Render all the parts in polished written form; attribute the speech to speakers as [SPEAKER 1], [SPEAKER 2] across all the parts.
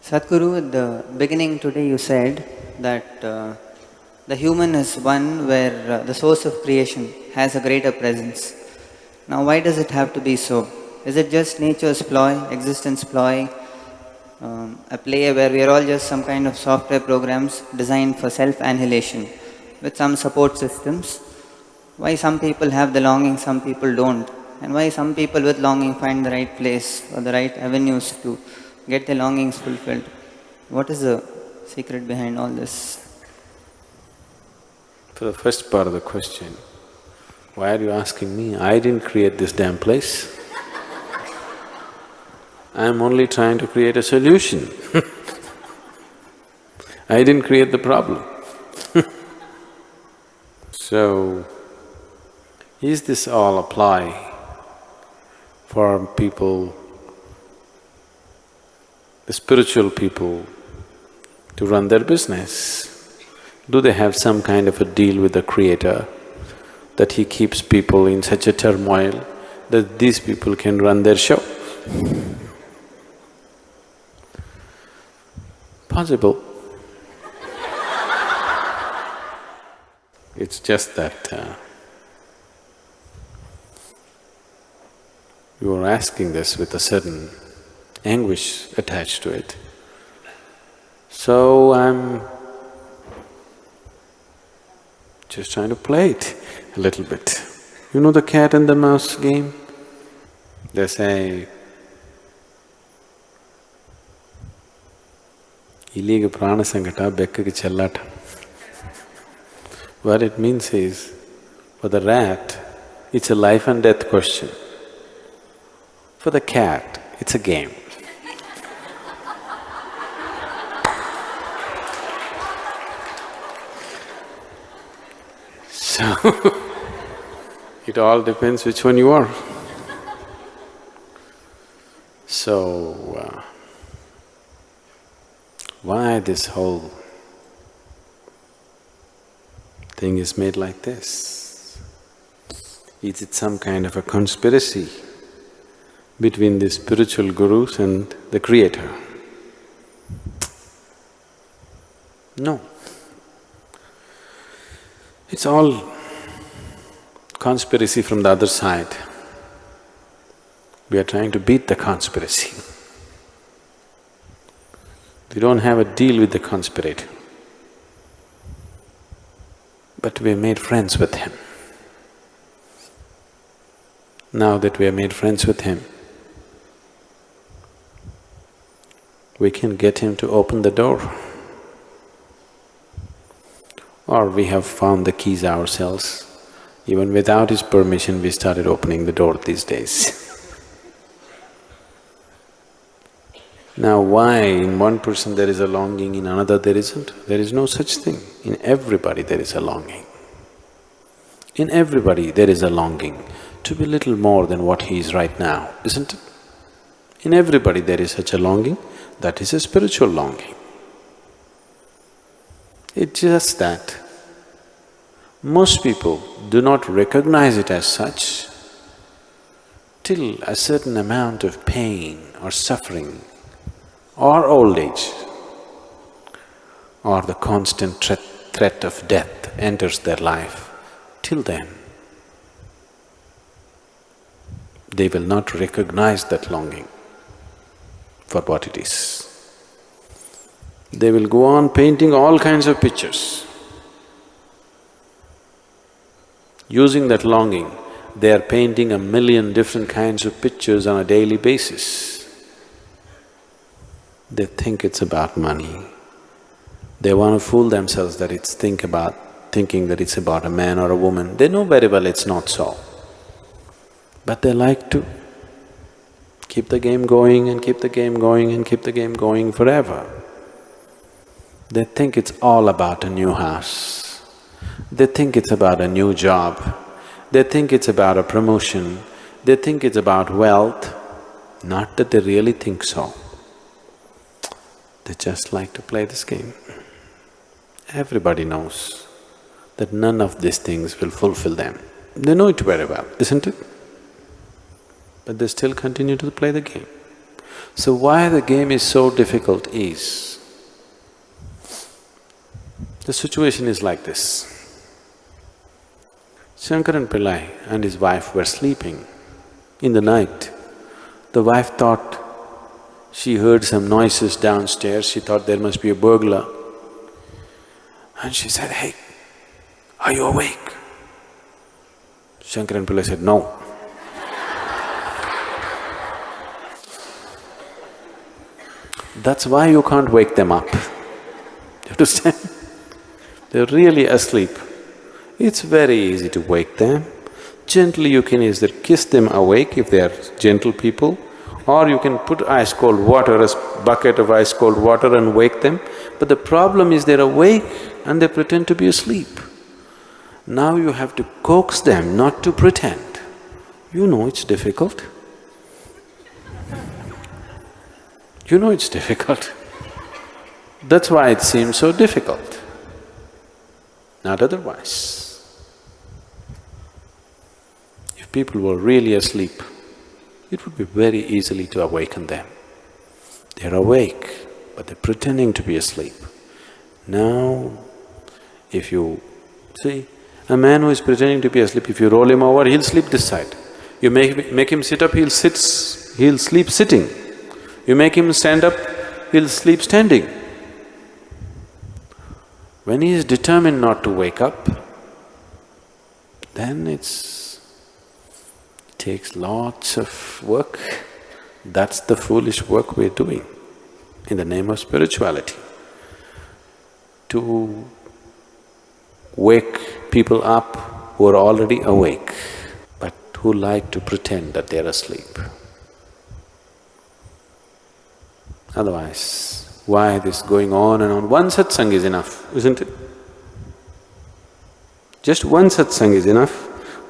[SPEAKER 1] Sadhguru, at the beginning today you said that the human is one where the source of creation has a greater presence. Now why does it have to be so? Is it just nature's ploy, existence ploy, a play where we are all just some kind of software programs designed for self-annihilation with some support systems? Why some people have the longing, some people don't? And why some people with longing find the right place or the right avenues to get their longings fulfilled? What is the secret behind all this?
[SPEAKER 2] For the first part of the question, why are you asking me? I didn't create this damn place. I'm only trying to create a solution. I didn't create the problem. So, is this all apply for people, the spiritual people, to run their business? Do they have some kind of a deal with the Creator that he keeps people in such a turmoil that these people can run their show? Possible. It's just that you are asking this with a certain anguish attached to it. So I'm just trying to play it a little bit. You know the cat and the mouse game? They say, Iliga prana sangata bekkaga chellata. What it means is, for the rat, it's a life and death question. For the cat, it's a game. So, it all depends which one you are. So, why this whole thing is made like this? Is it some kind of a conspiracy between the spiritual gurus and the Creator? No. It's all conspiracy from the other side. We are trying to beat the conspiracy. We don't have a deal with the conspirator, but we have made friends with him. Now that we have made friends with him, we can get him to open the door. Or we have found the keys ourselves. Even without his permission, we started opening the door these days. Now why in one person there is a longing, in another there isn't? There is no such thing. In everybody there is a longing. In everybody there is a longing to be little more than what he is right now, isn't it? In everybody there is such a longing, that is a spiritual longing. It's just that most people do not recognize it as such till a certain amount of pain or suffering or old age or the constant threat of death enters their life. Till then, they will not recognize that longing for what it is. They will go on painting all kinds of pictures. Using that longing, they are painting 1,000,000 different kinds of pictures on a daily basis. They think it's about money. They want to fool themselves that it's thinking that it's about a man or a woman. They know very well it's not so. But they like to keep the game going and keep the game going and keep the game going forever. They think it's all about a new house. They think it's about a new job. They think it's about a promotion. They think it's about wealth. Not that they really think so. They just like to play this game. Everybody knows that none of these things will fulfill them. They know it very well, isn't it? But they still continue to play the game. So why the game is so difficult is, the situation is like this. Shankaran Pillai and his wife were sleeping. In the night, the wife thought she heard some noises downstairs, she thought there must be a burglar. And she said, "Hey, are you awake?" Shankaran Pillai said, "No." That's why you can't wake them up. You understand? They're really asleep. It's very easy to wake them. Gently you can either kiss them awake if they are gentle people, or you can put ice cold water, a bucket of ice cold water and wake them. But the problem is they're awake and they pretend to be asleep. Now you have to coax them not to pretend. You know it's difficult. You know it's difficult. That's why it seems so difficult, not otherwise. If people were really asleep, it would be very easily to awaken them. They're awake, but they're pretending to be asleep. Now, if you see, a man who is pretending to be asleep, if you roll him over, he'll sleep this side. You make him sit up, he'll sleep sitting. You make him stand up, he'll sleep standing. When he is determined not to wake up, then it takes lots of work. That's the foolish work we're doing in the name of spirituality. To wake people up who are already awake, but who like to pretend that they're asleep. Otherwise, why this going on and on? One satsang is enough, isn't it? Just one satsang is enough.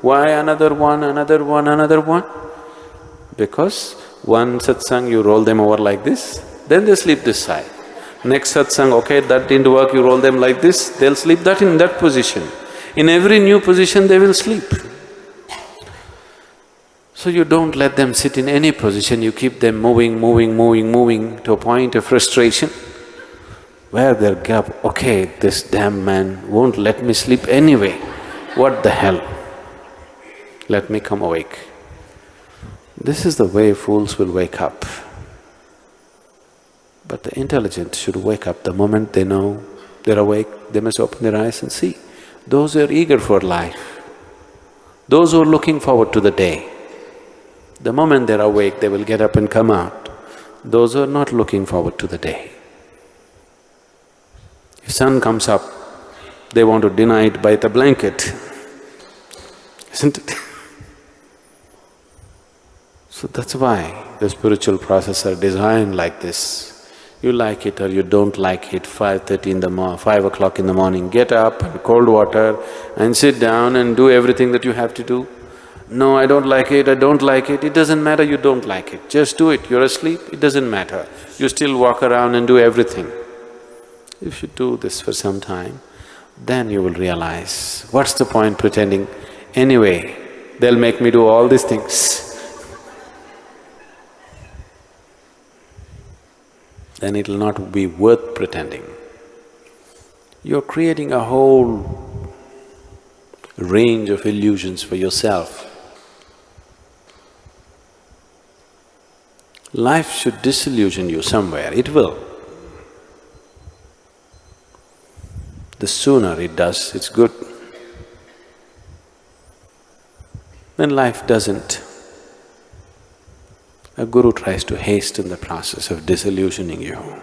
[SPEAKER 2] Why another one, another one, another one? Because one satsang you roll them over like this, then they sleep this side. Next satsang, okay, that didn't work, you roll them like this, they'll sleep that in that position. In every new position they will sleep. So you don't let them sit in any position, you keep them moving to a point of frustration where they'll get, okay, this damn man won't let me sleep anyway, what the hell? Let me come awake. This is the way fools will wake up. But the intelligent should wake up the moment they know they're awake, they must open their eyes and see. Those who are eager for life, those who are looking forward to the day, the moment they're awake, they will get up and come out. Those who are not looking forward to the day, if sun comes up, they want to deny it by the blanket, isn't it? So that's why the spiritual process are designed like this. You like it or you don't like it, 5:30 in the 5 o'clock in the morning, get up and cold water and sit down and do everything that you have to do. No, I don't like it, I don't like it, it doesn't matter you don't like it, just do it, you're asleep, it doesn't matter. You still walk around and do everything. If you do this for some time, then you will realize, what's the point pretending? Anyway, they'll make me do all these things. Then it'll not be worth pretending. You're creating a whole range of illusions for yourself. Life should disillusion you somewhere, it will. The sooner it does, it's good. When life doesn't, a guru tries to hasten the process of disillusioning you.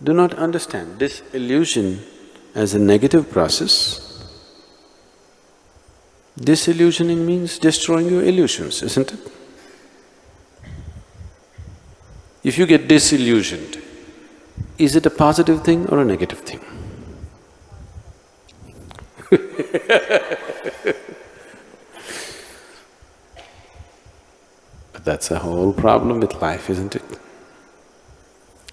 [SPEAKER 2] Do not understand disillusion as a negative process. Disillusioning means destroying your illusions, isn't it? If you get disillusioned, is it a positive thing or a negative thing? But that's a whole problem with life, isn't it?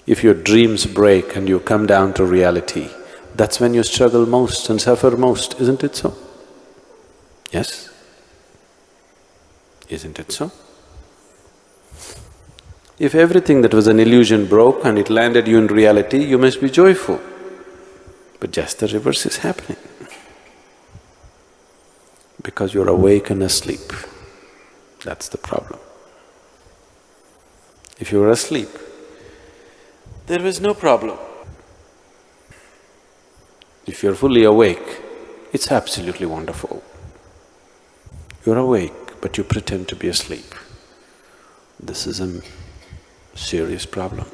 [SPEAKER 2] If your dreams break and you come down to reality, that's when you struggle most and suffer most, isn't it so? Yes? Isn't it so? If everything that was an illusion broke and it landed you in reality, you must be joyful. But just the reverse is happening. Because you're awake and asleep. That's the problem. If you were asleep, there was no problem. If you're fully awake, it's absolutely wonderful. You're awake, but you pretend to be asleep. This is a serious problem.